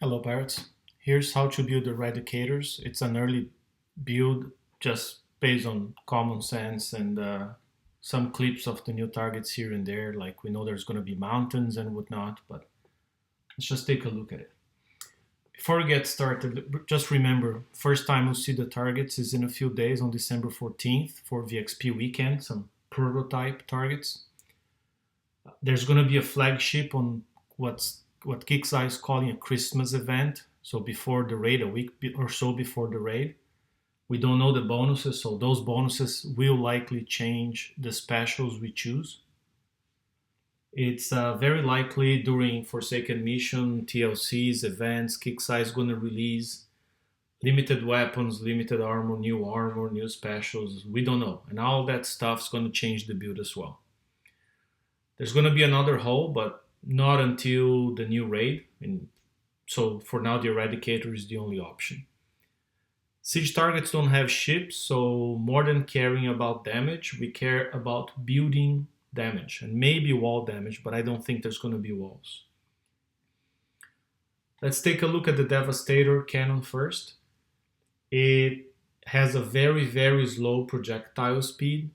Hello Pirates. Here's how to build Eradicators. It's an early build just based on common sense and some clips of the new targets here and there. Like we know there's going to be mountains and whatnot, but let's just take a look at it. Before we get started, just remember, first time we'll see the targets is in a few days on December 14th for VXP weekend, some prototype targets. There's going to be a flagship on what Kickstarter is calling a Christmas event. So before the raid, a week or so before the raid, we don't know the bonuses, so those bonuses will likely change the specials we choose. It's very likely during Forsaken Mission, TLCs, events, Kickstarter is going to release limited weapons, limited armor, new specials. We don't know, and all that stuff's going to change the build as well. There's going to be another haul, but not until the new raid. And so for now, the Eradicator is the only option. Siege targets don't have ships, so more than caring about damage, we care about building damage and maybe wall damage, but I don't think there's going to be walls. Let's take a look at the Devastator Cannon first. It has a very, very slow projectile speed.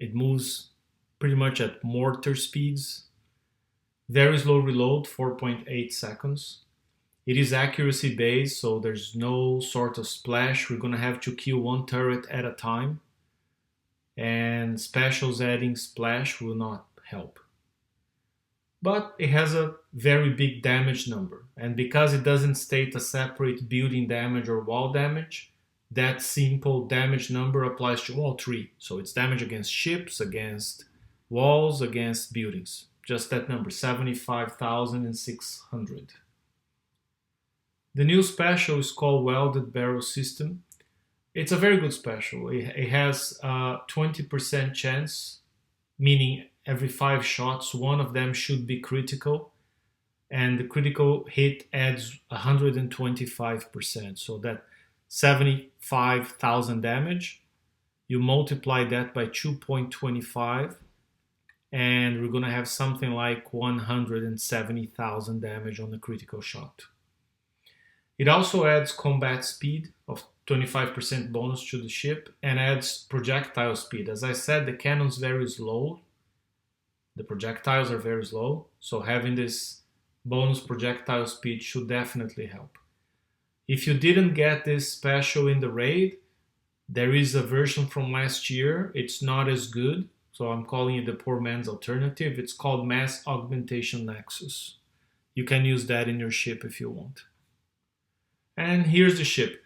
It moves pretty much at mortar speeds. Very slow reload, 4.8 seconds. It is accuracy based, so there's no sort of splash. We're going to have to kill one turret at a time. And specials adding splash will not help. But it has a very big damage number. And because it doesn't state a separate building damage or wall damage, that simple damage number applies to all three. So it's damage against ships, against walls, against buildings. Just that number, 75,600. The new special is called Welded Barrel System. It's a very good special. It has a 20% chance, meaning every 5 shots, one of them should be critical. And the critical hit adds 125%. So that 75,000 damage, you multiply that by 2.25, and we're going to have something like 170,000 damage on the critical shot. It also adds combat speed of 25% bonus to the ship and adds projectile speed. As I said, the cannon's very slow. The projectiles are very slow, so having this bonus projectile speed should definitely help. If you didn't get this special in the raid, there is a version from last year. It's not as good, so I'm calling it the poor man's alternative. It's called Mass Augmentation Nexus. You can use that in your ship if you want. And here's the ship.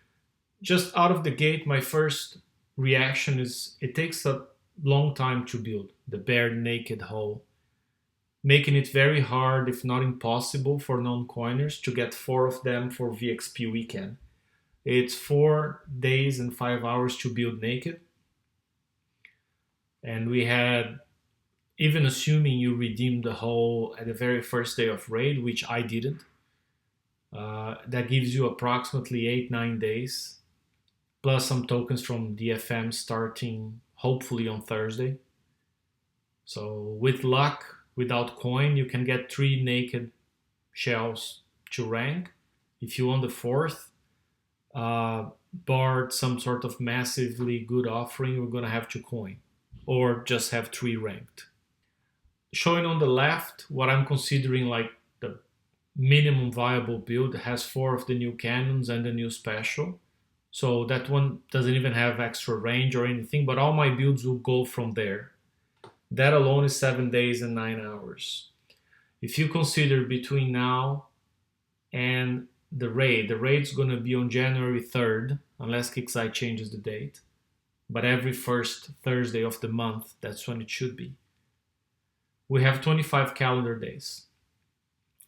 Just out of the gate, my first reaction is it takes a long time to build the bare naked hull, making it very hard, if not impossible, for non-coiners to get 4 of them for VXP weekend. It's 4 days and 5 hours to build naked. And we had, even assuming you redeemed the hull at the very first day of raid, which I didn't, that gives you approximately 8-9 days, plus some tokens from DFM starting hopefully on Thursday. So with luck, without coin, you can get 3 naked shells to rank. If you want the 4th, barred some sort of massively good offering, we're going to have to coin or just have 3 ranked. Showing on the left what I'm considering like the minimum viable build has 4 of the new cannons and the new special. So that one doesn't even have extra range or anything, but all my builds will go from there. That alone is 7 days and 9 hours. If you consider between now and the raid's going to be on January 3rd, unless Kickstarter changes the date. But every first Thursday of the month, that's when it should be. We have 25 calendar days.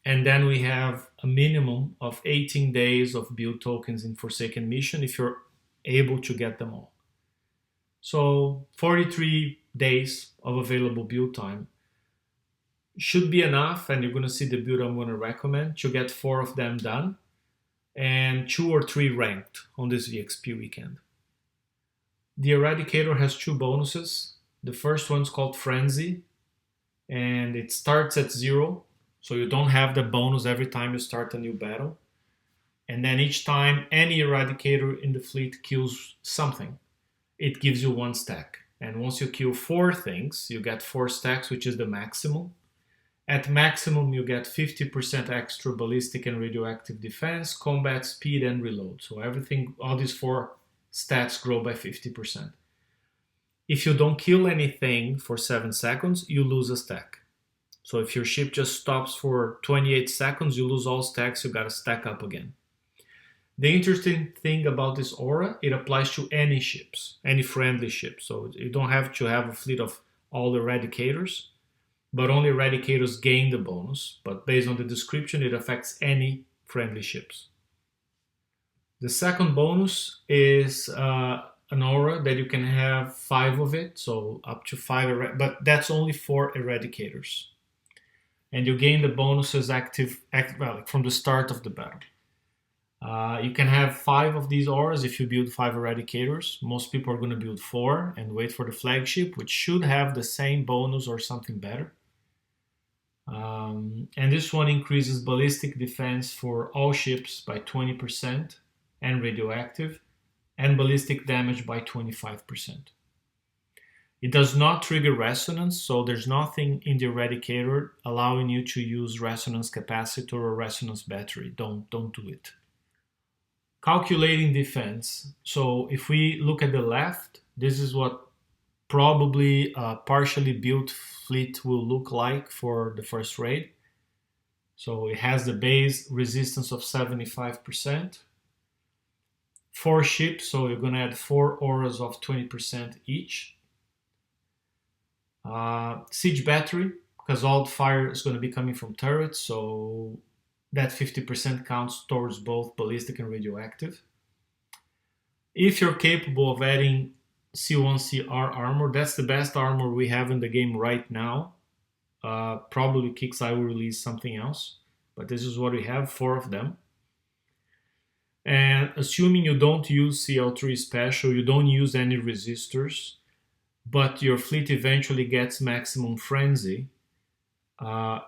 And then we have a minimum of 18 days of build tokens in Forsaken Mission if you're able to get them all. So 43 days of available build time should be enough, and you're going to see the build I'm going to recommend to get 4 of them done and 2 or 3 ranked on this VXP weekend. The Eradicator has 2 bonuses. The first one's called Frenzy, and it starts at 0, so you don't have the bonus every time you start a new battle. And then each time any Eradicator in the fleet kills something, it gives you 1 stack. And once you kill 4 things, you get 4 stacks, which is the maximum. At maximum, you get 50% extra ballistic and radioactive defense, combat speed, and reload. So everything, all these 4 stats grow by 50%. If you don't kill anything for 7 seconds, you lose a stack. So if your ship just stops for 28 seconds, you lose all stacks, you gotta stack up again. The interesting thing about this aura, it applies to any ships, any friendly ships. So you don't have to have a fleet of all Eradicators, but only Eradicators gain the bonus. But based on the description, it affects any friendly ships. The second bonus is an aura that you can have 5 of it, so up to 5, but that's only for Eradicators. And you gain the bonuses from the start of the battle. You can have 5 of these auras if you build 5 Eradicators. Most people are going to build 4 and wait for the flagship, which should have the same bonus or something better. And this one increases ballistic defense for all ships by 20% and radioactive, and ballistic damage by 25%. It does not trigger resonance, so there's nothing in the Eradicator allowing you to use resonance capacitor or resonance battery. Don't do it. Calculating defense. So if we look at the left, this is what probably a partially built fleet will look like for the first raid. So it has the base resistance of 75%. 4 ships, so you're going to add 4 auras of 20% each. Siege battery, because all the fire is going to be coming from turrets, so that 50% counts towards both ballistic and radioactive. If you're capable of adding C1CR armor, that's the best armor we have in the game right now. Probably Kixeye will release something else, but this is what we have, 4 of them. And assuming you don't use CL3 special, you don't use any resistors, but your fleet eventually gets maximum frenzy,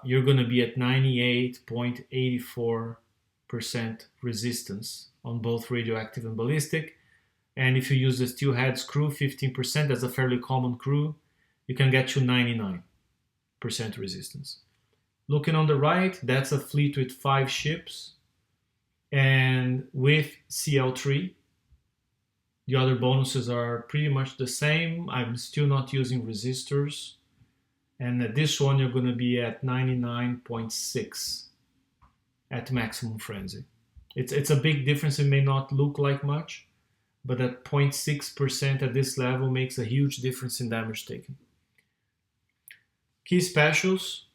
you're going to be at 98.84% resistance on both radioactive and ballistic. And if you use the Steelhead's crew, 15%, that's a fairly common crew, you can get to 99% resistance. Looking on the right, that's a fleet with 5 ships. And with CL3, the other bonuses are pretty much the same. I'm still not using resistors. And at this one, you're going to be at 99.6 at maximum frenzy. It's a big difference. It may not look like much, but at 0.6% at this level makes a huge difference in damage taken. Key specials.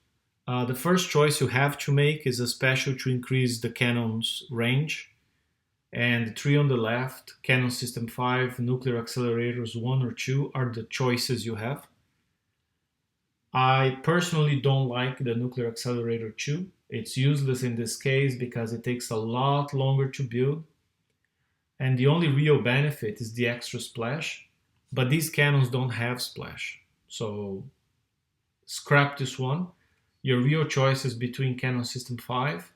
The first choice you have to make is a special to increase the cannon's range. And the 3 on the left, Cannon System 5, Nuclear Accelerators 1 or 2 are the choices you have. I personally don't like the Nuclear Accelerator 2. It's useless in this case because it takes a lot longer to build. And the only real benefit is the extra splash. But these cannons don't have splash. So scrap this one. Your real choice is between Cannon System 5,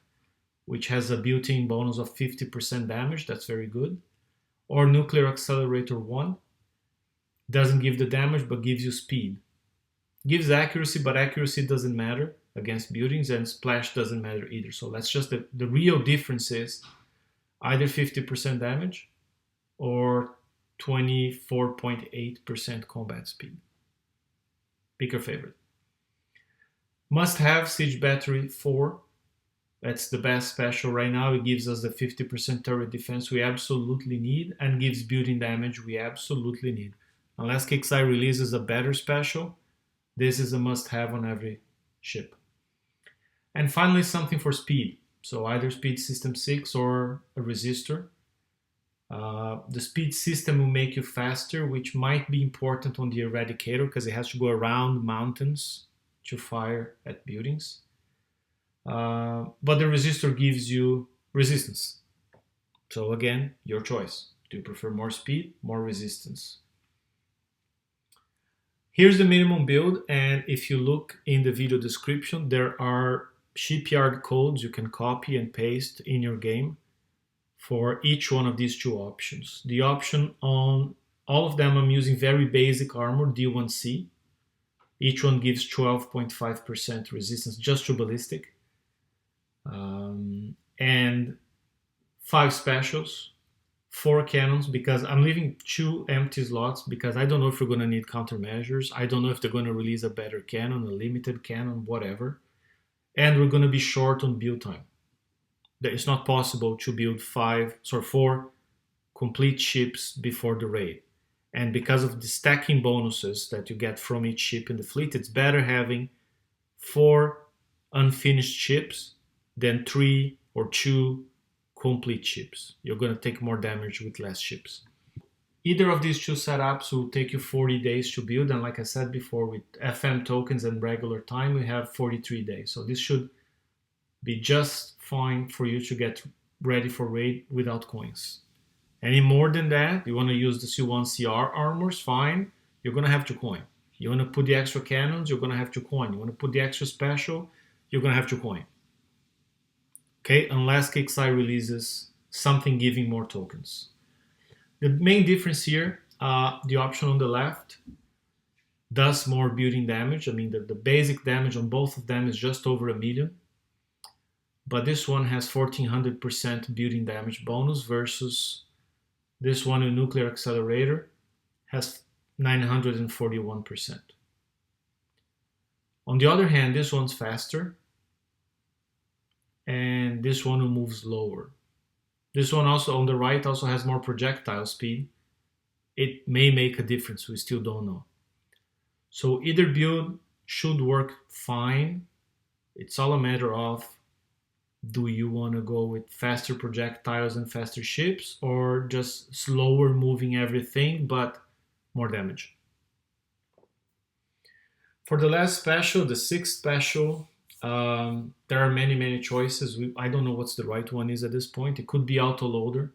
which has a built-in bonus of 50% damage, that's very good, or Nuclear Accelerator 1, doesn't give the damage but gives you speed. Gives accuracy, but accuracy doesn't matter against buildings, and splash doesn't matter either. So that's just the real difference is either 50% damage or 24.8% combat speed. Pick your favorite. Must have Siege Battery 4. That's the best special right now. It gives us the 50% turret defense we absolutely need and gives building damage we absolutely need. Unless Kixeye releases a better special, this is a must-have on every ship. And finally, something for speed. So either Speed System 6 or a resistor. The speed system will make you faster, which might be important on the Eradicator because it has to go around mountains to fire at buildings. But the resistor gives you resistance. So again, your choice. Do you prefer more speed, more resistance? Here's the minimum build, and if you look in the video description, there are shipyard codes you can copy and paste in your game. for each one of these two options. The option on all of them, I'm using very basic armor, D1C. Each one gives 12.5% resistance just to ballistic. And 5 specials, 4 cannons, because I'm leaving 2 empty slots because I don't know if we're going to need countermeasures. I don't know if they're going to release a better cannon, a limited cannon, whatever. And we're going to be short on build time. It's not possible to build 4 complete ships before the raid. And because of the stacking bonuses that you get from each ship in the fleet, it's better having 4 unfinished ships than 3 or 2 complete ships. You're going to take more damage with less ships. Either of these two setups will take you 40 days to build, and like I said before, with FM tokens and regular time, we have 43 days. So this should be just fine for you to get ready for raid without coins. Any more than that, you want to use the C1 CR armors, fine. You're going to have to coin. You want to put the extra cannons, you're going to have to coin. You want to put the extra special, you're going to have to coin. Okay, unless KXI releases something giving more tokens. The main difference here, the option on the left does more building damage. I mean, the basic damage on both of them is just over 1 million. But this one has 1400% building damage bonus versus this one in Nuclear Accelerator has 941%. On the other hand, this one's faster, and this one moves lower. This one also on the right also has more projectile speed. It may make a difference, we still don't know. So either build should work fine. It's all a matter of, do you want to go with faster projectiles and faster ships, or just slower moving everything but more damage? For the last special, the 6th special, there are many choices. I don't know what's the right one is at this point. It could be autoloader.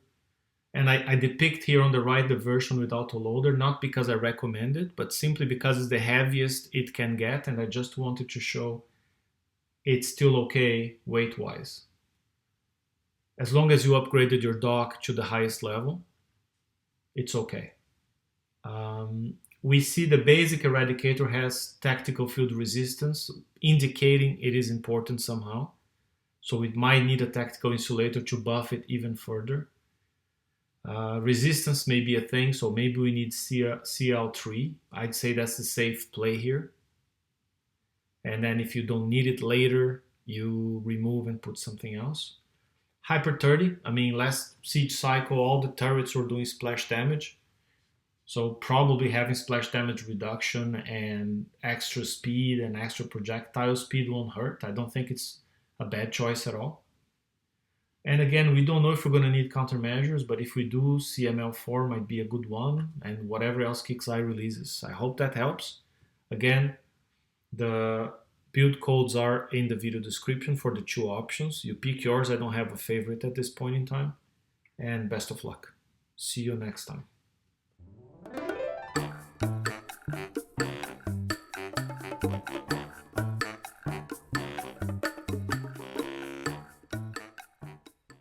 And I depict here on the right the version with autoloader, not because I recommend it, but simply because it's the heaviest it can get, and I just wanted to show it's still okay weight-wise. As long as you upgraded your dock to the highest level, it's okay. We see the basic Eradicator has tactical field resistance, indicating it is important somehow. So it might need a tactical insulator to buff it even further. Resistance may be a thing, so maybe we need CL3. I'd say that's a safe play here. And then if you don't need it later, you remove and put something else. Hyper 30, I mean, last siege cycle, all the turrets were doing splash damage. So probably having splash damage reduction and extra speed and extra projectile speed won't hurt. I don't think it's a bad choice at all. And again, we don't know if we're going to need countermeasures, but if we do, CML4 might be a good one, and whatever else KXI releases. I hope that helps. Again, the build codes are in the video description for the 2 options. You pick yours. I don't have a favorite at this point in time. And best of luck. See you next time.